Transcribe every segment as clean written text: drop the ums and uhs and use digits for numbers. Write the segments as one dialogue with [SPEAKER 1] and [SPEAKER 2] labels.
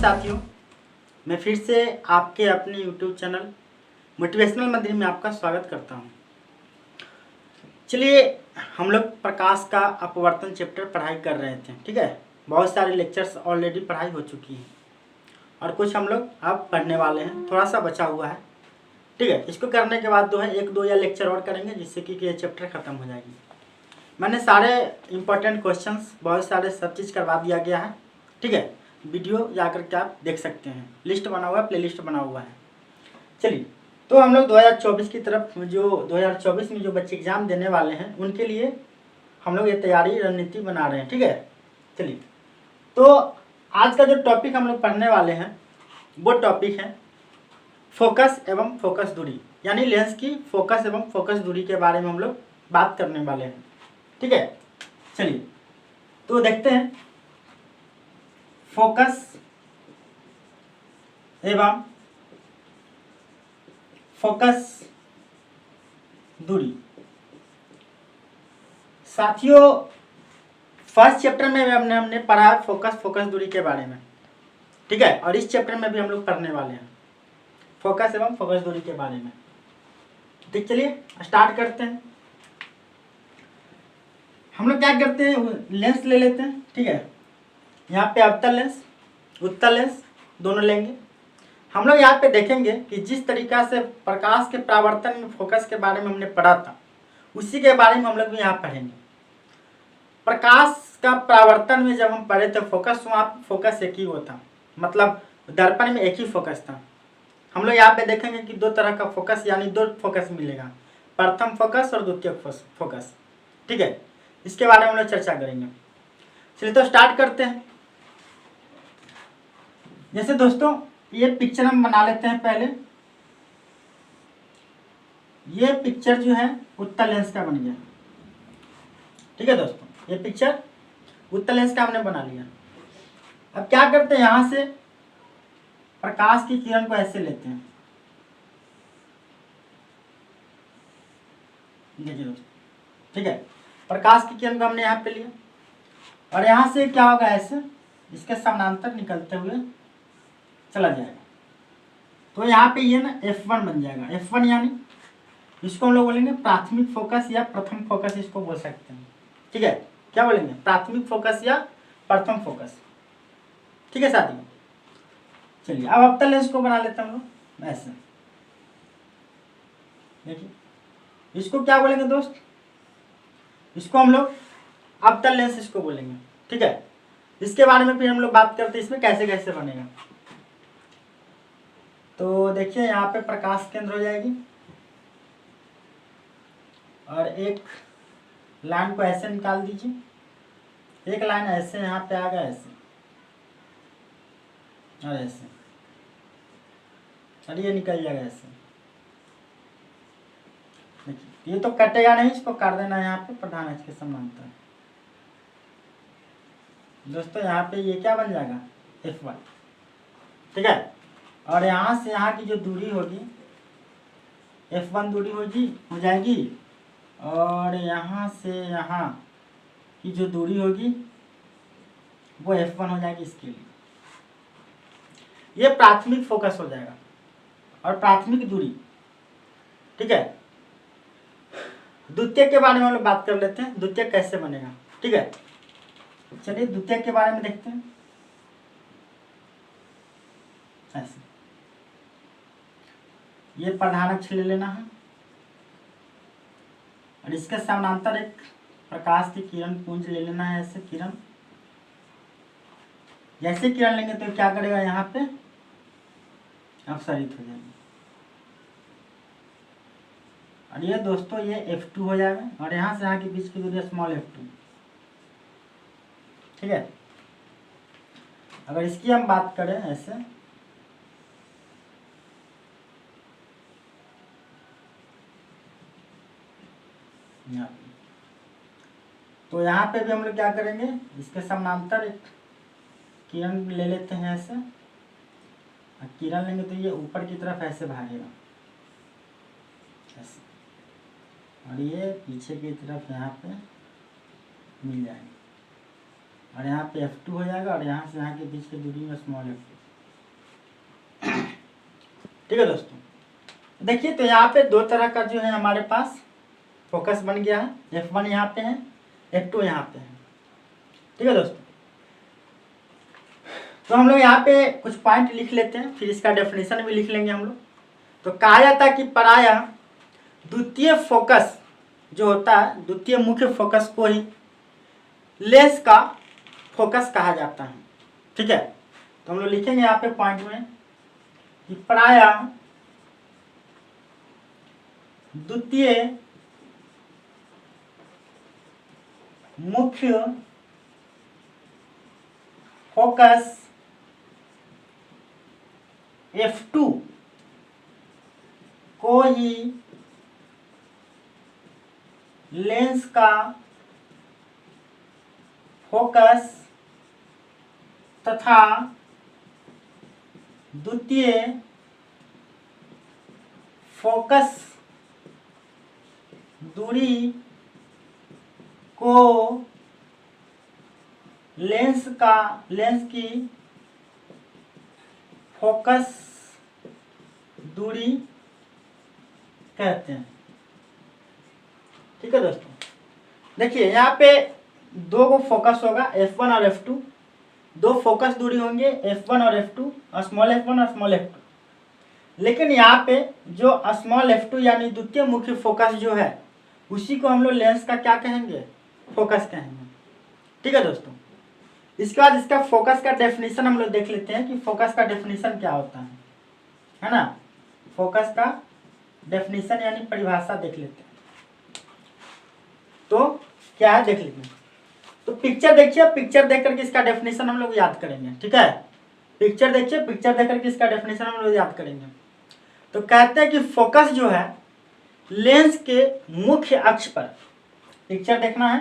[SPEAKER 1] साथियों, मैं फिर से आपके अपने YouTube चैनल मोटिवेशनल मंदिर में आपका स्वागत करता हूं। चलिए, हम लोग प्रकाश का अपवर्तन चैप्टर पढ़ाई कर रहे थे। ठीक है, बहुत सारे लेक्चर्स ऑलरेडी पढ़ाई हो चुकी है और कुछ हम लोग अब पढ़ने वाले हैं, थोड़ा सा बचा हुआ है। ठीक है, इसको करने के बाद एक दो या लेक्चर और करेंगे जिससे कि ये चैप्टर ख़त्म हो जाएगी। मैंने सारे इम्पोर्टेंट क्वेश्चंस बहुत सारे सब चीज़ करवा दिया गया है। ठीक है, वीडियो जाकर के आप देख सकते हैं, लिस्ट बना हुआ है, प्ले लिस्ट बना हुआ है। चलिए, तो हम लोग 2024 की तरफ जो 2024 में जो बच्चे एग्ज़ाम देने वाले हैं उनके लिए हम लोग ये तैयारी रणनीति बना रहे हैं। ठीक है, चलिए, तो आज का जो टॉपिक हम लोग पढ़ने वाले हैं वो टॉपिक है फोकस एवं फोकस दूरी, यानी लेंस की फोकस एवं फोकस दूरी के बारे में हम लोग बात करने वाले हैं। ठीक है, चलिए तो देखते हैं फोकस एवं फोकस दूरी। साथियों, फर्स्ट चैप्टर में हमने पढ़ा फोकस दूरी के बारे में। ठीक है, और इस चैप्टर में भी हम लोग पढ़ने वाले हैं फोकस एवं फोकस दूरी के बारे में। ठीक, चलिए स्टार्ट करते हैं। हम लोग क्या करते हैं, लेंस ले लेते हैं। ठीक है, यहाँ पे अवतल लेंस उत्तल लेंस दोनों लेंगे। हम लोग यहाँ पे देखेंगे कि जिस तरीका से प्रकाश के परावर्तन में फोकस के बारे में हमने पढ़ा था उसी के बारे में हम लोग भी यहाँ पढ़ेंगे। प्रकाश का परावर्तन में जब हम पढ़े थे फोकस, वहाँ फोकस एक ही होता, मतलब दर्पण में एक ही फोकस था। हम लोग यहाँ पे देखेंगे कि दो तरह का फोकस, यानी दो फोकस मिलेगा, प्रथम फोकस और द्वितीय फोकस। ठीक है, इसके बारे में हम लोग चर्चा करेंगे। चलिए तो स्टार्ट करते हैं। जैसे दोस्तों, ये पिक्चर हम बना लेते हैं। पहले ये पिक्चर जो है उत्तल लेंस का बन गया। ठीक है दोस्तों, ये पिक्चर उत्तल लेंस का हमने बना लिया। अब क्या करते हैं, यहां से प्रकाश की किरण को ऐसे लेते हैं। देखिए दोस्तों, ठीक है, प्रकाश की किरण को हमने यहाँ पे लिया और यहाँ से क्या होगा, ऐसे इसके समानांतर निकलते हुए चला जाएगा। तो यहाँ पे ये ना F1 बन जाएगा। F1 यानी इसको हम लोग बोलेंगे प्राथमिक फोकस या प्रथम फोकस, इसको बोल सकते हैं। ठीक है, क्या बोलेंगे, प्राथमिक फोकस या प्रथम फोकस। ठीक है साथियों, चलिए अब अवतल लेंस को बना लेते हैं हम लोग ऐसे। देखिए, इसको क्या बोलेंगे दोस्त, इसको हम लोग अवतल लेंस इसको बोलेंगे। ठीक है, इसके बारे में फिर हम लोग बात करते हैं इसमें कैसे कैसे बनेगा। तो देखिए, यहाँ पे प्रकाश केंद्र हो जाएगी और एक लाइन को ऐसे निकाल दीजिए, एक लाइन ऐसे यहाँ पे आ गया, ऐसे और ऐसे, और ये निकल जाएगा ऐसे। देखिए, ये तो कटेगा नहीं, इसको काट देना है यहाँ पे प्रधान अक्ष के समांतर। दोस्तों यहाँ पे ये क्या बन जाएगा, F1। ठीक है, और यहाँ से यहाँ की जो दूरी होगी F1 दूरी हो जाएगी, और यहाँ से यहाँ की जो दूरी होगी वो F1 हो जाएगी इसके लिए। ये प्राथमिक फोकस हो जाएगा और प्राथमिक दूरी। ठीक है, द्वितीयक के बारे में हम लोग बात कर लेते हैं, द्वितीयक कैसे बनेगा। ठीक है, चलिए द्वितीयक के बारे में देखते हैं। ऐसे ये प्रधान अक्ष ले लेना है और इसके समानांतर एक प्रकाश की किरण पुंज ले लेना है। ऐसे किरण, जैसे किरण लेंगे तो क्या करेगा, यहाँ पे अपसरित हो जाएगी। और ये दोस्तों ये F2 हो जाएगा और यहाँ से यहाँ के बीच की दूरी स्मॉल f2। ठीक है, अगर इसकी हम बात करें ऐसे, तो यहाँ पे भी हम लोग क्या करेंगे, इसके समानांतर एक किरण ले लेते हैं ऐसे, और किरण लेंगे तो ये ऊपर की तरफ ऐसे भागेगा ऐसे, और ये पीछे की तरफ यहाँ पे मिल जाएगा और यहाँ पे F2 हो जाएगा और यहाँ से यहाँ के बीच की दूरी में स्मॉल f2। ठीक है दोस्तों। देखिए तो यहाँ पे दो तरह का जो है हमारे पास फोकस बन गया है, F1 यहाँ पे है, F2 यहाँ पे है। ठीक है दोस्तों, तो हम लोग यहाँ पे कुछ पॉइंट लिख लेते हैं, फिर इसका डेफिनेशन भी लिख लेंगे हम लोग। तो कहा जाता है कि प्रायः द्वितीय फोकस जो होता है, द्वितीय मुख्य फोकस को ही लेंस का फोकस कहा जाता है। ठीक है, तो हम लोग लिखेंगे यहाँ पे पॉइंट में कि प्रायः द्वितीय मुख्य फोकस F2 को ही लेंस का फोकस तथा द्वितीय फोकस दूरी को लेंस की फोकस दूरी कहते हैं। ठीक है दोस्तों, देखिए यहाँ पे दो को फोकस होगा, F1 और F2, दो फोकस दूरी होंगे F1 और F2, स्मॉल f1 और स्मॉल f2। लेकिन यहाँ पे जो स्मॉल f2 यानी द्वितीय मुख्य फोकस जो है उसी को हम लोग लेंस का क्या कहेंगे, फोकस कहेंगे। ठीक है दोस्तों, इसके बाद इसका फोकस का डेफिनेशन हम लोग देख लेते हैं कि फोकस का डेफिनेशन क्या होता है ना। फोकस का डेफिनेशन यानी परिभाषा देख लेते हैं, तो क्या है देख लेते हैं। तो पिक्चर देखिए, पिक्चर देख करके इसका डेफिनेशन हम लोग याद करेंगे। ठीक है, पिक्चर देखिए, पिक्चर देख करके इसका डेफिनेशन हम लोग याद करेंगे। तो कहते हैं कि फोकस जो है लेंस के मुख्य अक्ष पर, पिक्चर देखना है,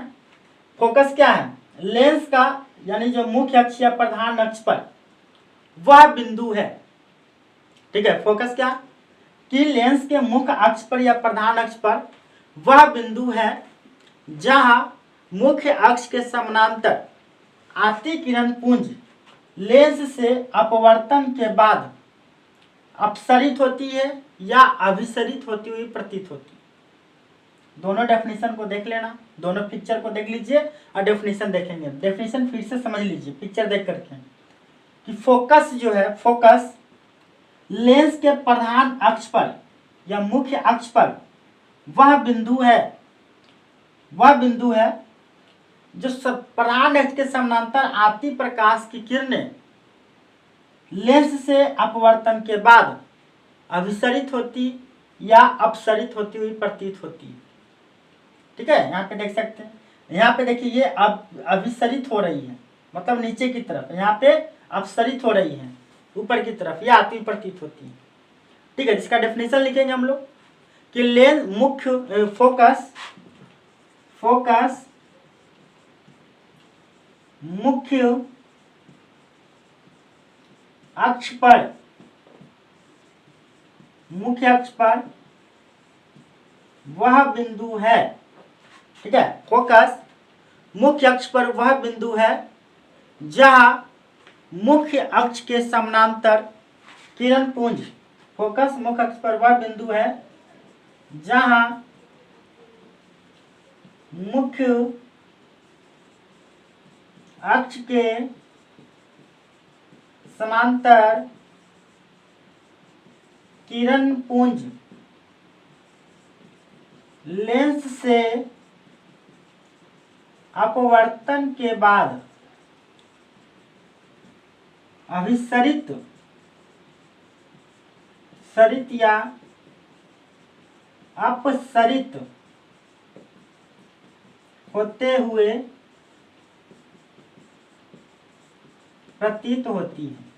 [SPEAKER 1] फोकस क्या है, लेंस का यानी जो मुख्य अक्ष या प्रधान अक्ष पर वह बिंदु है। ठीक है, फोकस क्या कि लेंस के मुख्य अक्ष पर या प्रधान अक्ष पर वह बिंदु है जहां मुख्य अक्ष के समानांतर आती किरण पुंज लेंस से अपवर्तन के बाद अपसरित होती है या अभिसरित होती हुई प्रतीत होती है। दोनों डेफिनेशन को देख लेना, दोनों पिक्चर को देख लीजिए और डेफिनेशन देखेंगे। डेफिनेशन फिर से समझ लीजिए पिक्चर देख करके कि फोकस जो है, फोकस लेंस के प्रधान अक्ष पर या मुख्य अक्ष पर वह बिंदु है जो प्रधान अक्ष के समानांतर आती प्रकाश की किरणें लेंस से अपवर्तन के बाद अभिसरित होती या अपसरित होती हुई प्रतीत होती है। ठीक है, यहाँ पे देख सकते हैं, यहाँ पे देखिए ये अभिसरित हो रही है, मतलब नीचे की तरफ, यहाँ पे अपसरित हो रही है ऊपर की तरफ, यह आती हुई प्रतीत होती है। ठीक है, जिसका डेफिनेशन लिखेंगे हम लोग कि लेंस मुख्य फोकस मुख्य अक्ष पर वह बिंदु है। ठीक है, फोकस मुख्य अक्ष पर वह बिंदु है जहां मुख्य अक्ष के समानांतर किरण पुंज, फोकस मुख्य अक्ष पर वह बिंदु है जहां मुख्य अक्ष के समांतर किरण पुंज लेंस से अपवर्तन के बाद अभिसरित या अपसरित होते हुए प्रतीत होती है।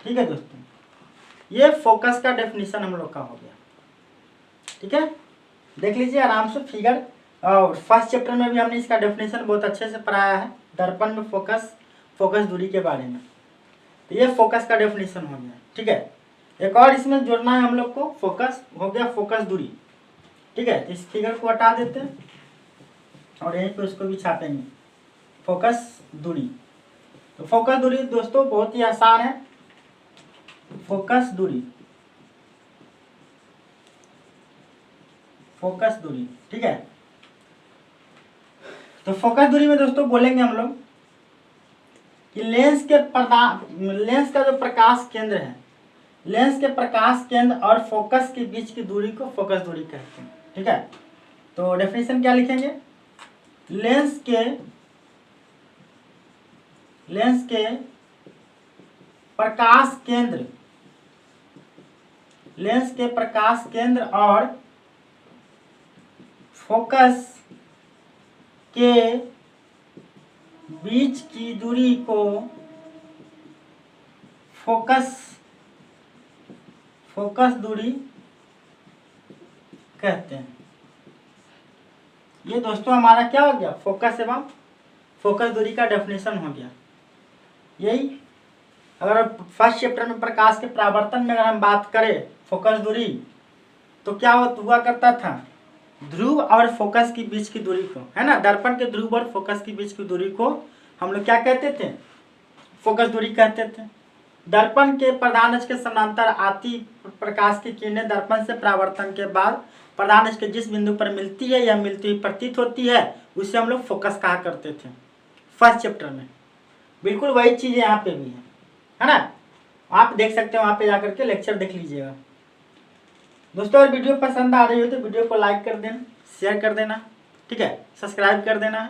[SPEAKER 1] ठीक है दोस्तों, ये फोकस का डेफिनेशन हम लोग का हो गया। ठीक है, देख लीजिए आराम से फिगर, और फर्स्ट चैप्टर में भी हमने इसका डेफिनेशन बहुत अच्छे से पढ़ाया है, दर्पण में फोकस दूरी के बारे में। तो ये फोकस का डेफिनेशन हो गया। ठीक है, एक और इसमें जोड़ना है हम लोग को, फोकस हो गया फोकस दूरी। ठीक है, तो इस फिगर को हटा देते हैं और यहीं पे उसको भी छापेंगे, फोकस दूरी। तो फोकस दूरी दोस्तों बहुत ही आसान है, फोकस दूरी, फोकस दूरी, ठीक है। तो फोकस दूरी में दोस्तों बोलेंगे हम लोग कि लेंस का जो प्रकाश केंद्र है, लेंस के प्रकाश केंद्र और फोकस के बीच की दूरी को फोकस दूरी कहते हैं, ठीक है। तो डेफिनेशन क्या लिखेंगे, लेंस के प्रकाश केंद्र, लेंस के प्रकाश केंद्र और फोकस के बीच की दूरी को फोकस दूरी कहते हैं। ये दोस्तों हमारा क्या हो गया, फोकस एवं फोकस दूरी का डेफिनेशन हो गया। यही अगर फर्स्ट चैप्टर में प्रकाश के परावर्तन में अगर हम बात करें फोकस दूरी, तो क्या हुआ करता था, ध्रुव और फोकस के बीच की दूरी को, है ना, दर्पण के ध्रुव और फोकस के बीच की दूरी को हम लोग क्या कहते थे, फोकस दूरी कहते थे। दर्पण के प्रधान अक्ष के समानांतर आती प्रकाश की किरणें दर्पण से परावर्तन के बाद प्रधान अक्ष के जिस बिंदु पर मिलती है या मिलती हुई प्रतीत होती है उसे हम लोग फोकस कहा करते थे फर्स्ट चैप्टर में। बिल्कुल वही चीज यहाँ पे भी है ना, आप देख सकते हो, वहां पे जाकर के लेक्चर देख लीजिएगा। दोस्तों अगर वीडियो पसंद आ रही हो तो वीडियो को लाइक कर देना, शेयर कर देना, ठीक है, सब्सक्राइब कर देना।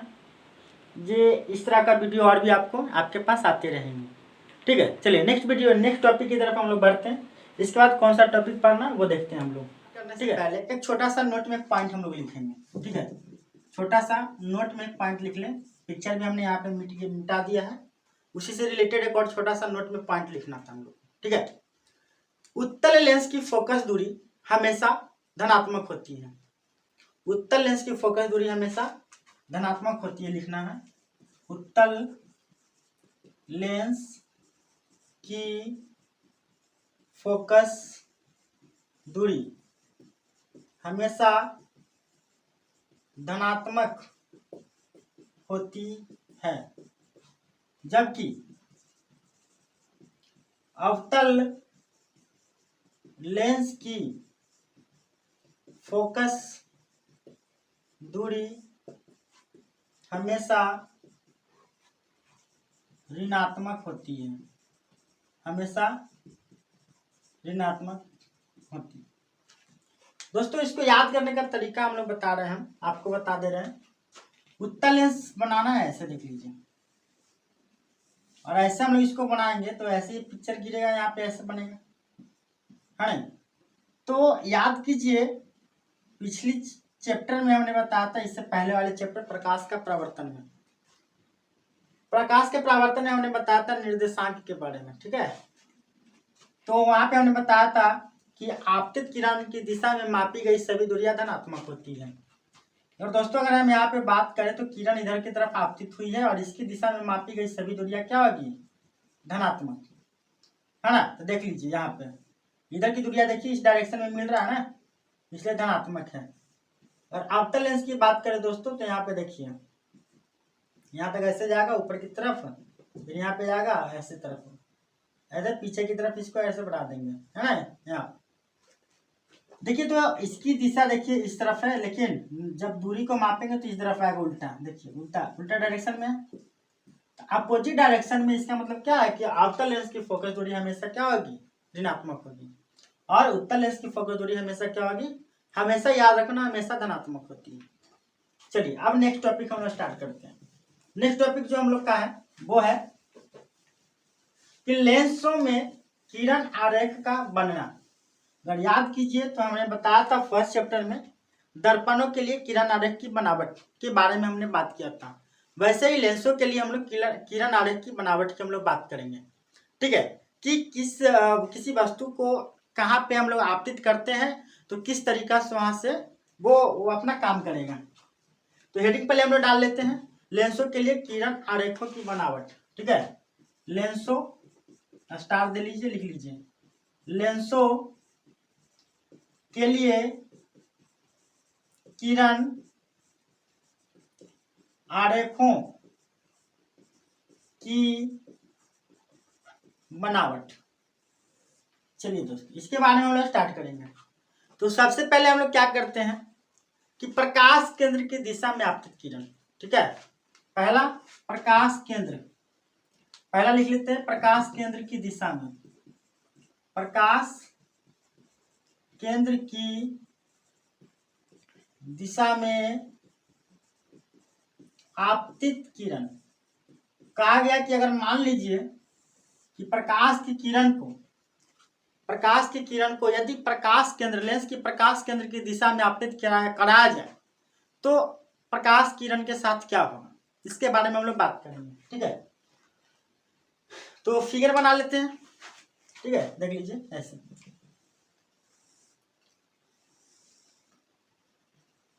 [SPEAKER 1] ये इस तरह का वीडियो और भी आपको आपके पास आते रहेंगे, ठीक है। चलिए नेक्स्ट टॉपिक की तरफ हम लोग बढ़ते हैं। इसके बाद कौन सा टॉपिक पढ़ना वो देखते हैं हम लोग, ठीक है। पहले एक छोटा सा नोट में एक पॉइंट हम लोग लिखेंगे, ठीक है, छोटा सा नोट में एक पॉइंट लिख लें। पिक्चर भी हमने यहाँ पे मिटा दिया है, उसी से रिलेटेड एक और छोटा सा नोट में पॉइंट लिखना था हम लोग, ठीक है। उत्तल लेंस की फोकस दूरी हमेशा धनात्मक होती है, उत्तल लेंस की फोकस दूरी हमेशा धनात्मक होती है, लिखना है। उत्तल लेंस की फोकस दूरी हमेशा धनात्मक होती है, जबकि अवतल लेंस की फोकस दूरी हमेशा ऋणात्मक होती है, हमेशा ऋणात्मक होती है। दोस्तों इसको याद करने का तरीका हम लोग बता रहे हैं, हम आपको बता दे रहे हैं। उत्तल लेंस बनाना है, ऐसे देख लीजिए, और ऐसे हम लोग इसको बनाएंगे तो ऐसे ही पिक्चर गिरेगा, यहाँ पे ऐसे बनेगा, है ना। तो याद कीजिए पिछली चैप्टर में हमने बताया था, इससे पहले वाले चैप्टर प्रकाश का परावर्तन में, प्रकाश के परावर्तन में हमने बताया था निर्देशांक के बारे में, ठीक है। तो वहां पे हमने बताया था कि आपतित किरण की दिशा में मापी गई सभी दूरियां धनात्मक होती है। और दोस्तों अगर हम यहाँ पे बात करें तो किरण इधर की तरफ आपतित हुई है और इसकी दिशा में मापी गई सभी दूरियां क्या होगी, धनात्मक, है ना। तो देख लीजिए यहाँ पे इधर की दूरियां देखिए इस डायरेक्शन में मिल रहा है ना, इसलिए धनात्मक है। और अवतल लेंस की बात करें दोस्तों तो यहाँ पे देखिए, यहाँ तक ऐसे जाएगा ऊपर की तरफ, फिर यहाँ पे जाएगा ऐसे तरफ, ऐसे पीछे की तरफ इसको ऐसे बढ़ा देंगे, है ना। यहाँ देखिए तो इसकी दिशा देखिए इस तरफ है, लेकिन जब दूरी को मापेंगे तो इस तरफ आएगा उल्टा, देखिए उल्टा उल्टा डायरेक्शन में, अपोजिट डायरेक्शन में। इसका मतलब क्या है कि अवतल लेंस की फोकस दूरी हमेशा क्या होगी, ऋणात्मक होगी, और उत्तल लेंस की फोकस दूरी हमेशा क्या होगी, हमेशा याद रखना, हमेशा धनात्मक होती है। चलिए अब नेक्स्ट टॉपिक हम लोग स्टार्ट करते हैं। नेक्स्ट टॉपिक जो हम लोग का है वो है कि लेंसों में किरण आरेख का बनना। अगर याद कीजिए तो हमने बताया था फर्स्ट चैप्टर में दर्पणों के लिए किरण आरेख की बनावट के बारे में हमने बात किया था, वैसे ही लेंसों के लिए हम लोग किरण आरेख की बनावट की हम लोग बात करेंगे, ठीक है। कि किसी वस्तु को कहाँ पे हम लोग आपतित करते हैं तो किस तरीका से वहां से वो अपना काम करेगा। तो हेडिंग पहले हम लोग डाल लेते हैं, लेंसों के लिए किरण आरेखों की बनावट, ठीक है। लेंसों स्टार दे लीजिए, लिख लीजिए, लेंसों के लिए किरण आरेखों की बनावट, चलिए दोस्तों, इसके बारे में हम लोग स्टार्ट करेंगे। तो सबसे पहले हम लोग क्या करते हैं कि प्रकाश केंद्र की दिशा में आपतित किरण, ठीक है। पहला प्रकाश केंद्र, पहला लिख लेते हैं प्रकाश केंद्र की दिशा में, प्रकाश केंद्र की दिशा में आपतित किरण। कहा गया कि अगर मान लीजिए कि प्रकाश की किरण को यदि प्रकाश केंद्र, लेंस की प्रकाश केंद्र की दिशा में आपतित कराया जाए तो प्रकाश किरण के साथ क्या होगा, इसके बारे में हम लोग बात करेंगे, ठीक है। तो फिगर बना लेते हैं, ठीक है। देख लीजिए ऐसे,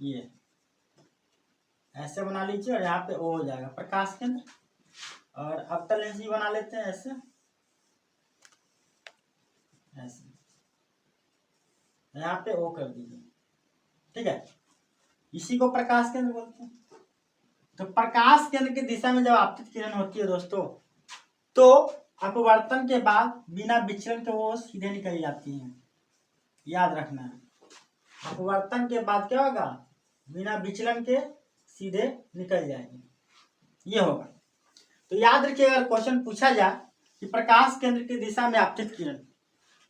[SPEAKER 1] ये ऐसे बना लीजिए और यहाँ पे ओ हो जाएगा प्रकाश केंद्र, और अवतल लेंस भी बना लेते हैं ऐसे ऐसे, यहाँ पे ओ कर दीजिए, ठीक है। इसी को प्रकाश केंद्र बोलते हैं। तो प्रकाश केंद्र की दिशा में जब आपतित किरण होती है दोस्तों, तो अपवर्तन के बाद बिना विचलन के वो सीधे निकल जाती है, याद रखना है। अपवर्तन के बाद क्या होगा, बिना विचलन के सीधे निकल जाएगी, ये होगा। तो याद रखिए, अगर क्वेश्चन पूछा जाए कि प्रकाश केंद्र की दिशा में आपतित किरण,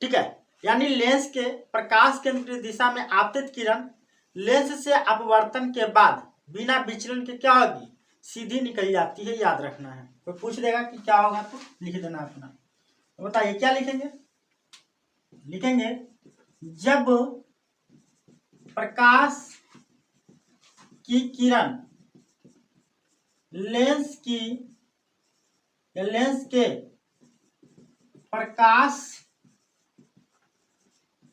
[SPEAKER 1] ठीक है, यानी लेंस के प्रकाश केंद्र की दिशा में आपतित किरण लेंस से अपवर्तन के बाद बिना विचलन के क्या होगी, सीधी निकल जाती है, याद रखना है। तो पूछ देगा कि क्या होगा तो लिख देना अपना। तो बताइए क्या लिखेंगे, लिखेंगे जब प्रकाश की किरण लेंस के प्रकाश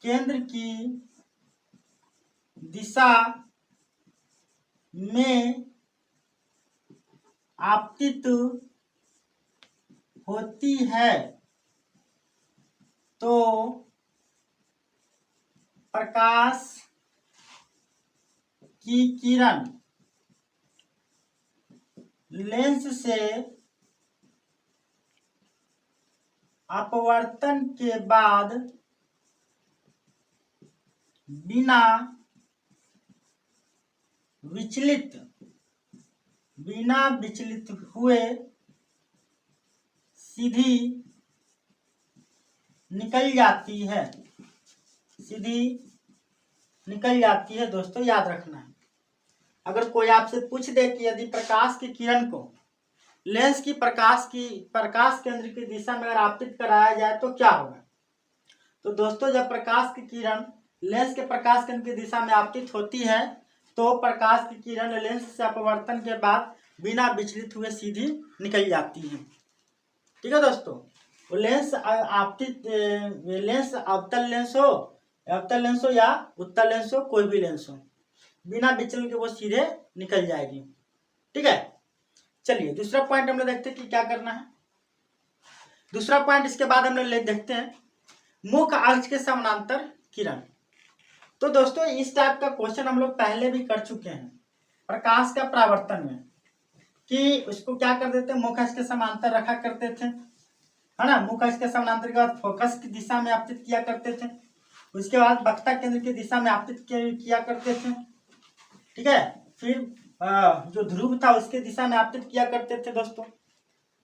[SPEAKER 1] केंद्र की दिशा में आपतित होती है तो प्रकाश की किरण लेंस से अपवर्तन के बाद बिना विचलित हुए सीधी निकल जाती है, सीधी निकल जाती है। दोस्तों याद रखना है, अगर कोई आपसे पूछ दे कि यदि प्रकाश की किरण को लेंस की प्रकाश केंद्र की दिशा में अगर आपतित कराया जाए तो क्या होगा, तो दोस्तों जब प्रकाश की किरण लेंस के प्रकाश केंद्र की दिशा में आपतित होती है तो प्रकाश की किरण लेंस से अपवर्तन के बाद बिना विचलित हुए सीधी निकल जाती है, ठीक है दोस्तों। वो लेंस आपतित लेंस अवतल लेंस हो या उत्तल लेंस हो, कोई भी लेंस हो, बिना विचलन के वो सीधे निकल जाएगी, ठीक है। चलिए दूसरा पॉइंट हम लोग देखते हैं कि क्या करना है। दूसरा पॉइंट इसके बाद हम लोग देखते हैं मुख्य अक्ष के समानांतर किरण। तो दोस्तों इस टाइप का क्वेश्चन हम लोग पहले भी कर चुके हैं प्रकाश का परावर्तन में, कि उसको क्या कर देते हैं, मुख्य अक्ष के समांतर रखा करते थे, है ना। मुख्य अक्ष के समांतर के बाद फोकस की दिशा में आपतित किया करते थे, उसके बाद वक्ता केंद्र की दिशा में आपतित किया करते थे, ठीक है। फिर जो ध्रुव था उसके दिशा में आपतित किया करते थे दोस्तों,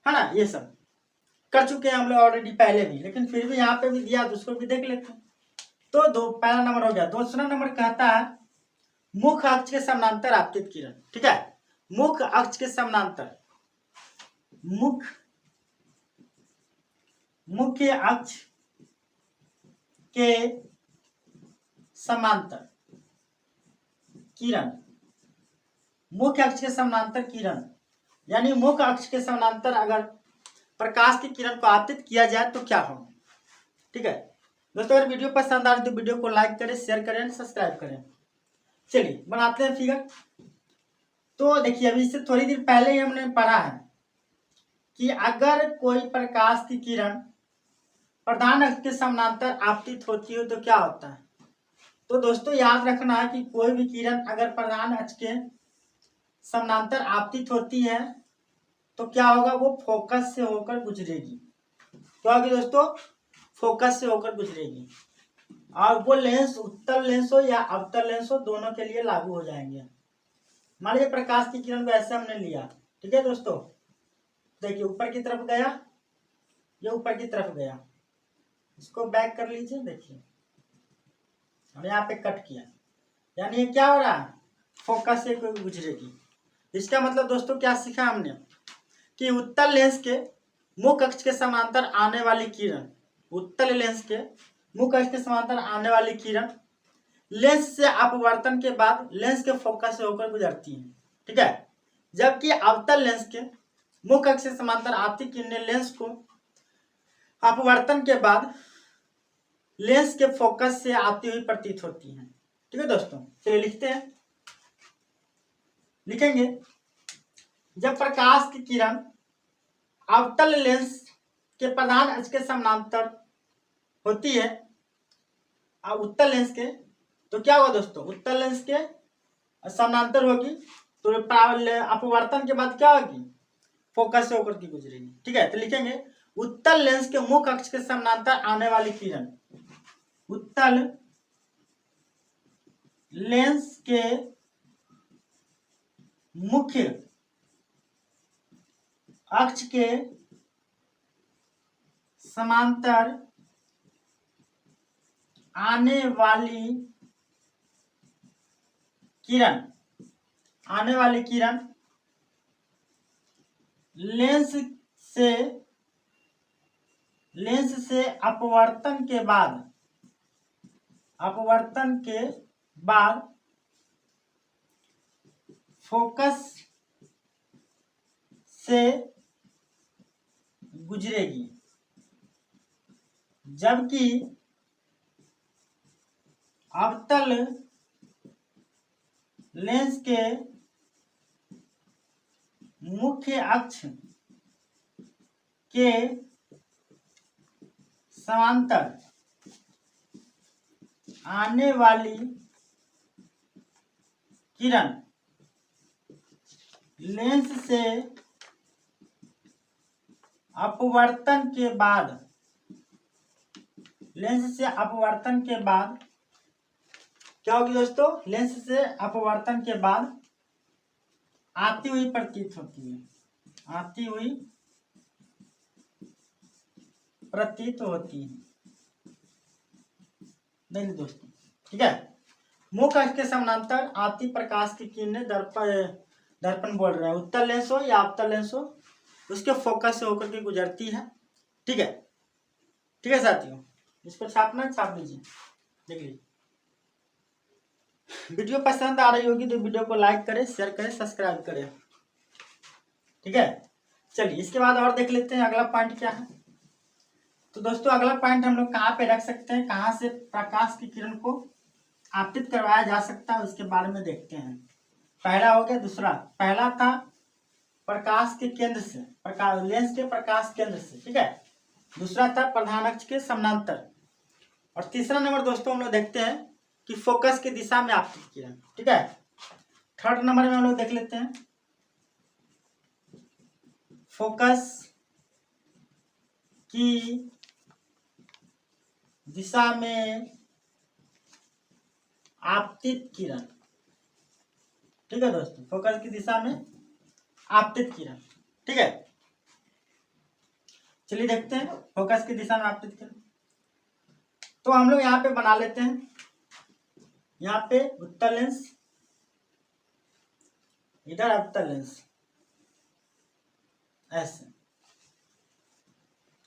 [SPEAKER 1] है ना। ये सब कर चुके हैं हम लोग ऑलरेडी पहले भी, लेकिन फिर भी यहाँ पे भी दिया तो उसको भी देख लेते हैं। तो पहला नंबर हो गया। दूसरा नंबर कहता है मुख्य अक्ष के समानांतर आपतित किरण, ठीक है। मुख्य अक्ष के समानांतर, मुख्य अक्ष के समांतर किरण, मुख्य अक्ष के समानांतर किरण, यानी मुख्य अक्ष के समानांतर अगर प्रकाश की किरण को आपतित किया जाए तो क्या होगा, ठीक है दोस्तों। अगर वीडियो पसंद आ रही तो वीडियो को लाइक करें, शेयर करें, सब्सक्राइब करें। चलिए बनाते हैं फिगर। तो देखिए अभी इससे थोड़ी देर पहले ही हमने पढ़ा है कि अगर कोई प्रकाश की किरण प्रधान अक्ष के समानांतर आपतित होती है तो क्या होता है। तो दोस्तों याद रखना है कि कोई भी किरण अगर प्रधान अक्ष के समानांतर आपतित होती है तो क्या होगा, वो फोकस से होकर गुजरेगी। तो आगे दोस्तों फोकस से होकर गुजरेगी। और वो लेंस उत्तल लेंस हो या अवतल लेंस हो, दोनों के लिए लागू हो जाएंगे। मान लीजिए प्रकाश की किरण को ऐसे हमने लिया, ठीक है दोस्तों, देखिए ऊपर की तरफ गया, ये ऊपर की तरफ गया, इसको बैक कर लीजिए। देखिए हमने यहाँ पे कट किया, यानी ये क्या हो रहा है, फोकस से गुजरेगी। इसका मतलब दोस्तों क्या सीखा हमने कि उत्तल लेंस के मुख्य अक्ष के समांतर आने वाली किरण, उत्तल लेंस के मुख्य अक्ष के समांतर आने वाली किरण लेंस से अपवर्तन के बाद लेंस के फोकस से होकर गुजरती है, ठीक है। जबकि अवतल लेंस के मुख्य अक्ष से समांतर आती किरणें लेंस को अपवर्तन के बाद लेंस के फोकस से आती हुई प्रतीत होती हैं। ठीक है दोस्तों, चलिए लिखते हैं, लिखेंगे। जब प्रकाश की किरण अवतल लेंस के प्रधान अक्ष के समानांतर होती है, अब उत्तल लेंस के, तो क्या होगा दोस्तों, उत्तल लेंस के समानांतर होगी, तो अपवर्तन के बाद क्या होगी, फोकस से होकर की गुजरेगी। ठीक है, तो लिखेंगे उत्तल लेंस के मुख्य अक्ष के समानांतर आने वाली किरण, उत्तल लेंस के मुख्य अक्ष के समांतर आने वाली किरण, लेंस से अपवर्तन के बाद फोकस से गुजरेगी। जबकि अवतल लेंस के मुख्य अक्ष के समांतर आने वाली किरण लेंस से अपवर्तन के बाद क्या होगी दोस्तों, लेंस से अपवर्तन के बाद आती हुई प्रतीत होती है, नहीं दोस्तों। ठीक है, मुख्य अक्ष के समानांतर आती प्रकाश की किरणें दर्पण बोल रहे हैं, उत्तल लेंस हो या अवतल लेंस हो, उसके फोकस से होकर के गुजरती है। ठीक है साथियों, इसको छापना छाप लीजिए, देख लीजिए। वीडियो पसंद आ रही होगी तो वीडियो को लाइक करें, शेयर करें, सब्सक्राइब करें। ठीक है, चलिए इसके बाद और देख लेते हैं अगला पॉइंट क्या है। तो दोस्तों अगला पॉइंट हम लोग कहाँ पे रख सकते हैं, कहाँ से प्रकाश की किरण को आपतित करवाया जा सकता है, उसके बारे में देखते हैं। पहला हो गया, दूसरा, पहला था प्रकाश के केंद्र से, लेंस के प्रकाश केंद्र से, ठीक है। दूसरा था प्रधान अक्ष के समानांतर, और तीसरा नंबर दोस्तों हम लोग देखते हैं कि फोकस की दिशा में आपतित किरण। ठीक है, थर्ड नंबर में हम लोग देख लेते हैं फोकस की दिशा में आपतित किरण। ठीक है दोस्तों, फोकस की दिशा में आपतित किरण। ठीक है, चलिए देखते हैं फोकस की दिशा में आपतित किरण। तो हम लोग यहाँ पे बना लेते हैं, यहाँ पे उत्तल लेंस, इधर अवतल लेंस, ऐसे।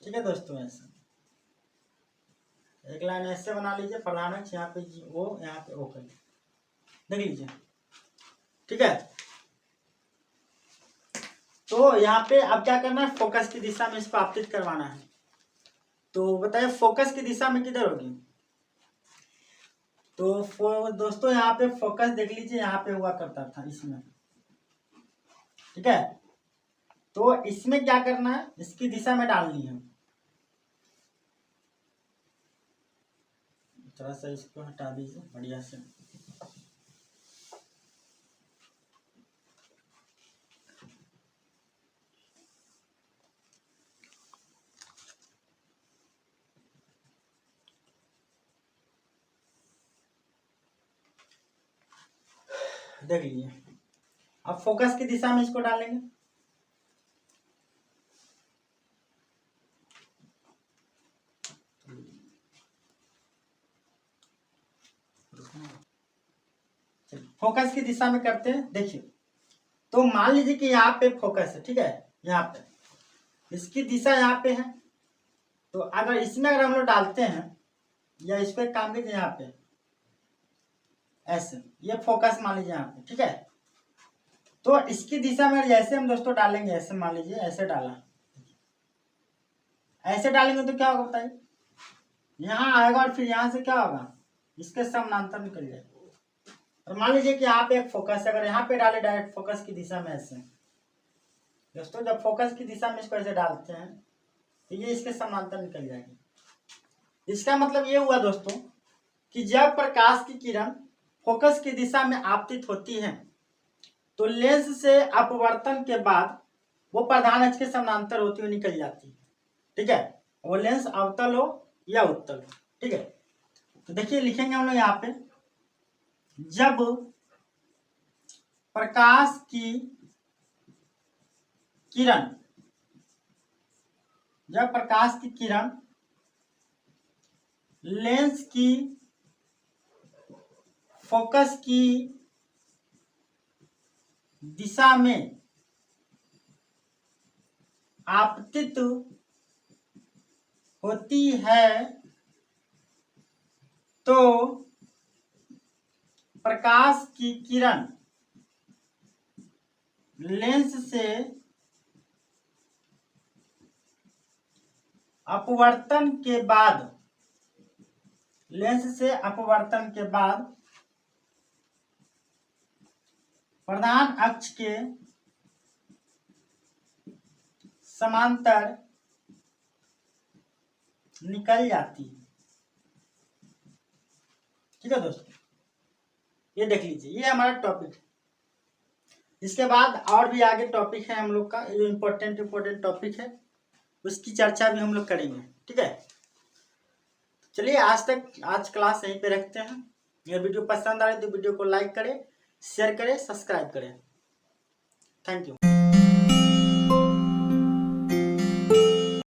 [SPEAKER 1] ठीक है दोस्तों, ऐसे एक लाइन ऐसे बना लीजिए, प्रधान अक्ष यहाँ पे ओ, यहाँ पे ओ कर देख लीजिए। ठीक है, तो यहाँ पे अब क्या करना है, फोकस की दिशा में इसको आपतित करवाना है। तो बताइए फोकस की दिशा में किधर होगी, तो दोस्तों यहाँ पे फोकस देख लीजिए, यहाँ पे हुआ करता था इसमें। ठीक है, तो इसमें क्या करना है, इसकी दिशा में डालनी है। थोड़ा सा इसको हटा दीजिए बढ़िया से। देख लीजिए। अब फोकस की दिशा में इसको डालेंगे। फोकस की दिशा में करते हैं। देखिए, तो मान लीजिए कि यहाँ पे फोकस है, ठीक है, यहाँ पे इसकी दिशा यहाँ पे है। तो अगर इसमें अगर हम लोग डालते हैं या इस पे काम कीजिए, यहाँ पे ऐसे, ये फोकस मान लीजिए यहाँ पे, ठीक है। तो इसकी दिशा में जैसे हम दोस्तों डालेंगे, ऐसे मान लीजिए ऐसे डाला, ऐसे डालेंगे तो क्या होगा बताइए, यहाँ आएगा और फिर यहाँ से क्या होगा, इसके समानांतर निकल जाएगा। और मान लीजिए कि यहाँ पे एक फोकस है, अगर यहाँ पे डाले डायरेक्ट फोकस की दिशा में ऐसे, दोस्तों जब फोकस की दिशा में इसको ऐसे डालते हैं तो ये इसके समानांतर निकल जाएगी। इसका मतलब ये हुआ दोस्तों कि जब प्रकाश की किरण फोकस की दिशा में आपतित होती है तो लेंस से अपवर्तन के बाद वो प्रधान अक्ष के समानांतर होती हुई निकल जाती है, ठीक है। वो लेंस अवतल हो या उत्तल हो, ठीक है। तो देखिए लिखेंगे हम लोग यहाँ पे, जब प्रकाश की किरण, जब प्रकाश की किरण लेंस की फोकस की दिशा में आपतित होती है तो प्रकाश की किरण लेंस से अपवर्तन के बाद, लेंस से अपवर्तन के बाद प्रधान अक्ष के समांतर निकल जाती है, ठीक है दोस्तों। ये देख लीजिए, ये हमारा टॉपिक है। इसके बाद और भी आगे टॉपिक है हम लोग का, जो इम्पोर्टेंट टॉपिक है उसकी चर्चा भी हम लोग करेंगे, ठीक है। चलिए आज क्लास यहीं पे रखते हैं। ये वीडियो पसंद आए तो वीडियो को लाइक करें, शेयर करें, सब्सक्राइब करें। Thank you.